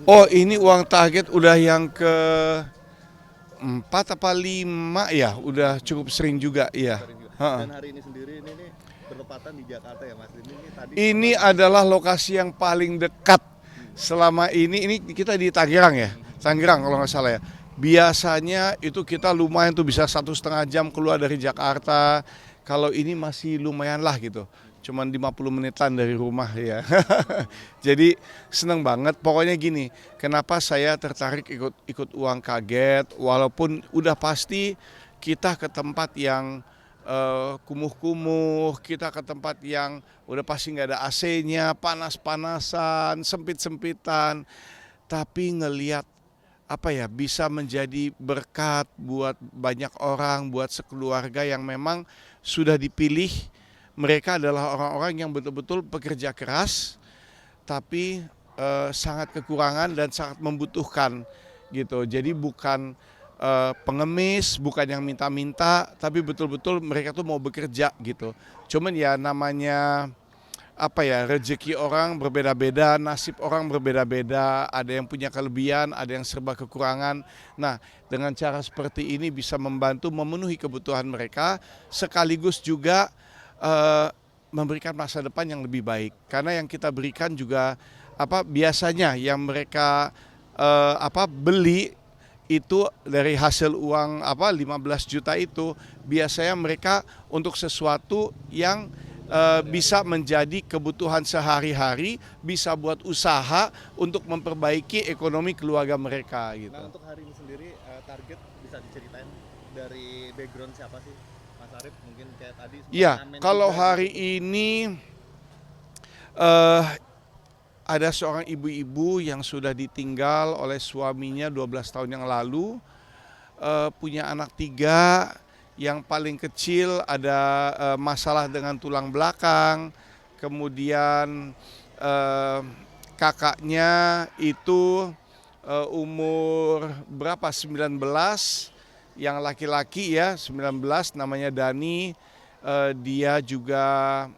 Oh, ini uang target udah yang ke 4 apa 5 ya, udah cukup sering juga ya. Sering juga. Heeh. Dan hari ini sendiri ini nih bertepatan di Jakarta ya Mas. Ini tadi Ini korban. adalah lokasi yang paling dekat Hmm. selama ini kita di Tangerang ya, Hmm. Tangerang kalau nggak salah ya. Biasanya itu kita lumayan tuh bisa 1,5 jam keluar dari Jakarta. Kalau ini masih lumayan lah gitu, cuman 50 menitan dari rumah ya. Jadi seneng banget. Pokoknya gini, kenapa saya tertarik ikut ikut uang kaget, walaupun udah pasti kita ke tempat yang kumuh-kumuh, kita ke tempat yang udah pasti nggak ada AC-nya, panas-panasan, sempit-sempitan, tapi ngelihat apa ya, bisa menjadi berkat buat banyak orang, buat sekeluarga yang memang sudah dipilih. Mereka adalah orang-orang yang betul-betul pekerja keras, tapi sangat kekurangan dan sangat membutuhkan gitu. Jadi bukan pengemis, bukan yang minta-minta, tapi betul-betul mereka tuh mau bekerja gitu. Cuman ya namanya apa ya, rezeki orang berbeda-beda, nasib orang berbeda-beda, ada yang punya kelebihan, ada yang serba kekurangan. Nah, dengan cara seperti ini bisa membantu memenuhi kebutuhan mereka, sekaligus juga eh, memberikan masa depan yang lebih baik. Karena yang kita berikan juga apa biasanya yang mereka beli itu dari hasil uang 15 juta itu biasanya mereka untuk sesuatu yang bisa menjadi kebutuhan sehari-hari, bisa buat usaha untuk memperbaiki ekonomi keluarga mereka gitu. Nah untuk hari ini sendiri target bisa diceritain dari background siapa sih Mas Arif? Mungkin kayak tadi sempat Iya, ngamen kalau juga hari gitu. ini eh, ada seorang ibu-ibu yang sudah ditinggal oleh suaminya 12 tahun yang lalu, punya anak 3, yang paling kecil ada masalah dengan tulang belakang, kemudian eh, kakaknya itu umur berapa 19, yang laki-laki ya 19 namanya Dani. Dia juga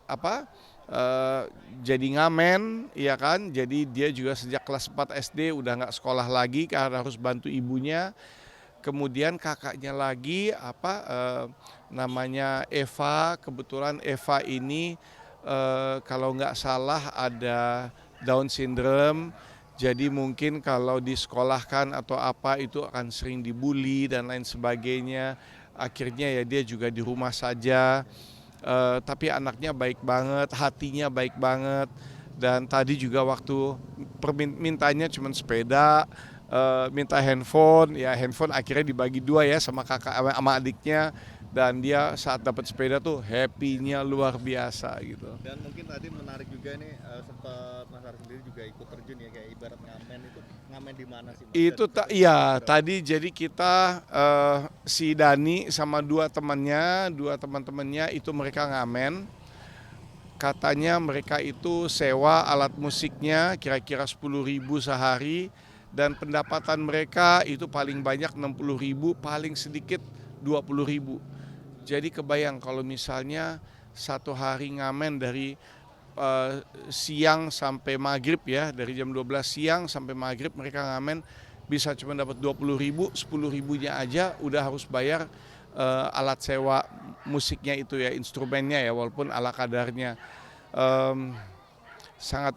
apa eh, jadi ngamen ya kan, jadi dia juga sejak kelas 4 SD udah nggak sekolah lagi karena harus bantu ibunya. Kemudian kakaknya lagi namanya Eva. Kebetulan Eva ini kalau nggak salah ada Down syndrome. Jadi mungkin kalau disekolahkan atau apa itu akan sering dibully dan lain sebagainya. Akhirnya ya dia juga di rumah saja. Tapi anaknya baik banget, hatinya baik banget. Dan tadi juga waktu permintanya cuma sepeda, minta handphone, ya handphone akhirnya dibagi 2 ya sama kakak sama adiknya, dan dia saat dapat sepeda tuh happy-nya luar biasa gitu. Dan mungkin tadi menarik juga nih sempat Mas Arif sendiri juga ikut terjun ya kayak ibarat ngamen itu ngamen di mana sih Mas? Dan Itu seperti ya berapa? tadi jadi kita si Dani sama 2 temannya itu mereka ngamen. Katanya mereka itu sewa alat musiknya kira-kira 10.000 sehari, dan pendapatan mereka itu paling banyak 60.000, paling sedikit 20.000. Jadi kebayang kalau misalnya satu hari ngamen dari siang sampai maghrib ya, dari jam 12 siang sampai maghrib mereka ngamen bisa cuma dapat 20.000, 10.000-nya aja udah harus bayar alat sewa musiknya itu ya, instrumennya ya, walaupun ala kadarnya. Em, Sangat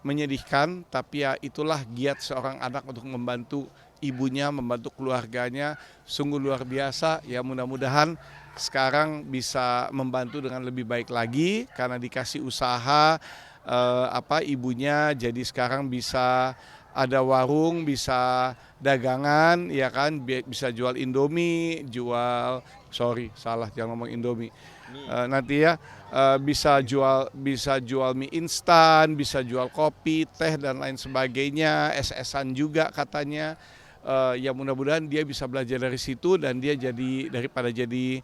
menyedihkan, tapi ya itulah giat seorang anak untuk membantu ibunya, membantu keluarganya, sungguh luar biasa. Ya mudah-mudahan sekarang bisa membantu dengan lebih baik lagi karena dikasih usaha ibunya, jadi sekarang bisa ada warung, bisa dagangan, ya kan, bisa jual Indomie, salah jangan ngomong Indomie. Mie. Nanti ya bisa jual mie instan, bisa jual kopi, teh dan lain sebagainya, es-esan juga katanya. Ya mudah-mudahan dia bisa belajar dari situ dan dia jadi daripada jadi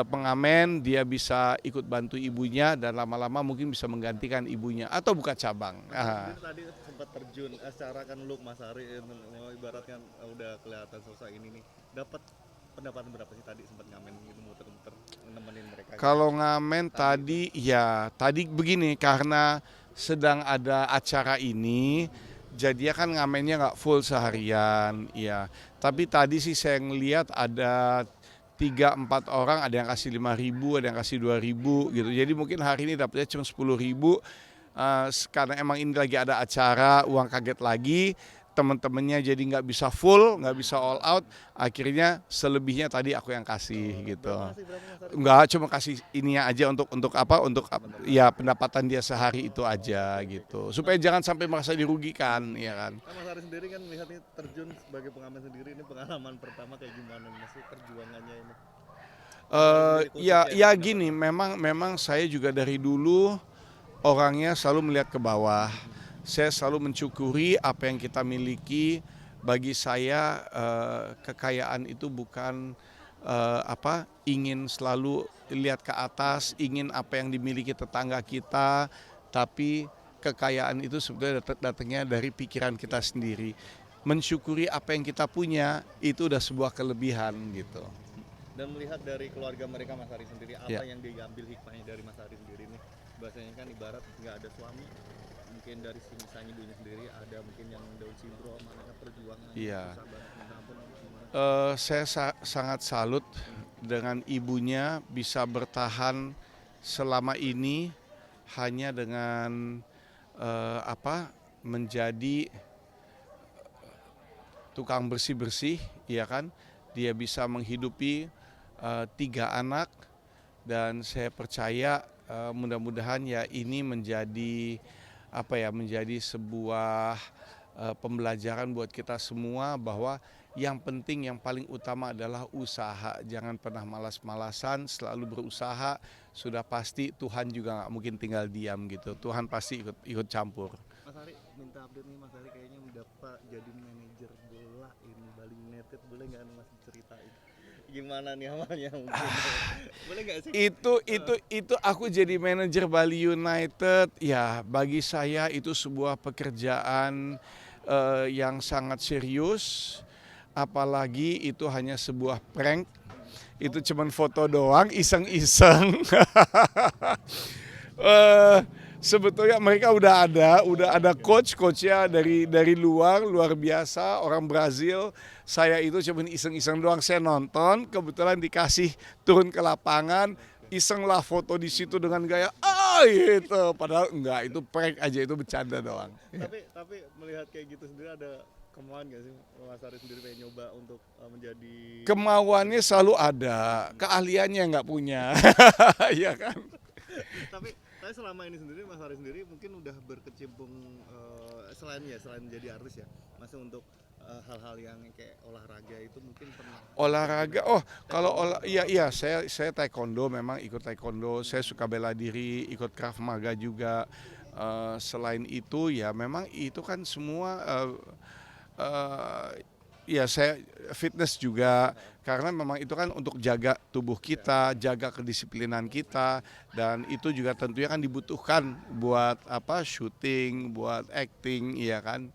pengamen, dia bisa ikut bantu ibunya dan lama-lama mungkin bisa menggantikan ibunya atau buka cabang. Mas Arif sendiri tadi sempat terjun secara kan look Mas Arif ibaratnya udah kelihatan sosok ini nih dapat pendapatan berapa sih tadi sempat ngamen gitu muter-muter nemenin mereka gitu Kalau ngamen tadi itu. tadi, ya tadi begini, karena sedang ada acara ini, Jadi kan ngamennya nggak full seharian, ya. Tapi tadi sih saya ngelihat ada 3-4 orang, ada yang kasih 5.000, ada yang kasih 2.000 gitu. Jadi mungkin hari ini dapatnya cuma 10.000, karena emang ini lagi ada acara, uang kaget lagi, teman-temannya jadi nggak bisa full, nggak bisa all out, akhirnya selebihnya tadi aku yang kasih gitu. Enggak, cuma kasih ininya aja untuk apa? Untuk ya pendapatan dia sehari itu aja gitu. Supaya jangan sampai merasa dirugikan, ya kan. Nah, Mas Ari sendiri kan melihat ini terjun sebagai pengamen sendiri, ini pengalaman pertama kayak gimana Mas perjuangannya ini? Ya gini, memang saya juga dari dulu orangnya selalu melihat ke bawah. Saya selalu mensyukuri apa yang kita miliki. Bagi saya kekayaan itu bukan ingin selalu lihat ke atas, ingin apa yang dimiliki tetangga kita, tapi kekayaan itu sebetulnya datangnya dari pikiran kita sendiri. Mensyukuri apa yang kita punya itu udah sebuah kelebihan gitu. Dan melihat dari keluarga mereka Mas Ari sendiri, apa Ya. yang diambil hikmahnya dari Mas Ari sendiri nih? Bahasanya kan ibarat nggak ada suami, mungkin dari misalnya ibunya sendiri ada mungkin yang Down syndrome, anaknya perjuangan, Iya. susah banget minta ampun, gimana? Saya sangat salut dengan ibunya bisa bertahan selama ini hanya dengan menjadi tukang bersih-bersih, ya kan? Dia bisa menghidupi 3 anak dan saya percaya mudah-mudahan ya ini menjadi menjadi sebuah pembelajaran buat kita semua bahwa yang penting, yang paling utama adalah usaha. Jangan pernah malas-malasan, selalu berusaha. Sudah pasti Tuhan juga nggak mungkin tinggal diam gitu. Tuhan pasti ikut campur. Mas Ari minta update nih, Mas Ari kayaknya udah jadi manajer bola ini Bali United, boleh nggak Mas ceritain gimana nih awalnya mungkin? Boleh nggak sih? Itu aku jadi manajer Bali United, ya bagi saya itu sebuah pekerjaan yang sangat serius, apalagi itu hanya sebuah prank, itu cuman foto doang, iseng-iseng. Sebetulnya mereka udah ada coachnya dari luar biasa, orang Brazil. Saya itu cuma iseng-iseng doang, saya nonton, kebetulan dikasih turun ke lapangan, iseng lah foto di situ dengan gaya gitu. Padahal enggak, itu prank aja, itu bercanda doang. Tapi melihat kayak gitu sendiri ada kemauan nggak sih Mas Ari sendiri pengen nyoba untuk menjadi Kemauannya selalu ada, keahliannya nggak punya. Iya kan? tapi selama ini sendiri Mas Ari sendiri mungkin udah berkecimpung selain jadi artis ya, masih untuk hal-hal yang kayak olahraga itu mungkin pernah Olahraga, iya saya taekwondo, memang ikut taekwondo, saya suka bela diri, ikut Krav Maga juga. Selain itu ya memang itu kan semua ya saya fitness juga, karena memang itu kan untuk jaga tubuh kita, jaga kedisiplinan kita, dan itu juga tentunya kan dibutuhkan buat syuting, buat acting, ya kan.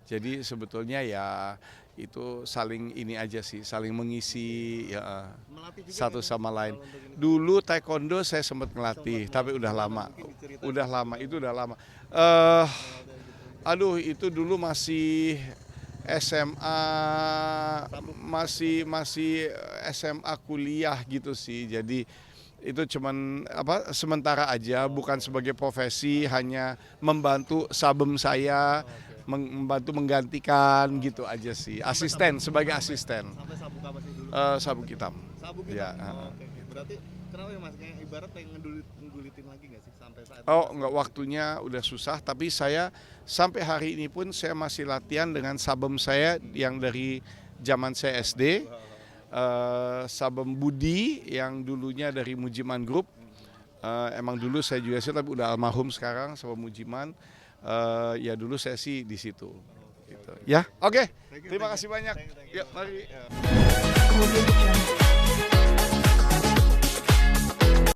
Jadi sebetulnya ya itu saling ini aja sih, saling mengisi ya, satu sama lain. Dulu taekwondo saya sempat ngelatih, tapi udah lama. Itu udah lama. Itu dulu masih SMA, masih SMA kuliah gitu sih. Jadi itu cuman sementara aja, bukan sebagai profesi, hanya membantu sabem saya, membantu menggantikan gitu aja sih. Asisten, sebagai asisten. sampai sabuk apa sih dulu? Sabuk hitam. Sabuk Ya. Oke. Berarti kenapa ya Mas, kayak ibarat pengen nggulitin lagi nggak sih sampai saat Enggak, waktunya udah susah, tapi saya sampai hari ini pun saya masih latihan dengan sabem saya yang dari zaman saya SD. Sabem Budi yang dulunya dari Mujiman Group. Emang dulu saya juga sih, tapi udah almarhum sekarang, Sabem Mujiman. Ya dulu saya sih di situ. Gitu. Ya, oke. Terima kasih banyak. Thank you. Yuk, mari. Audio Jungle.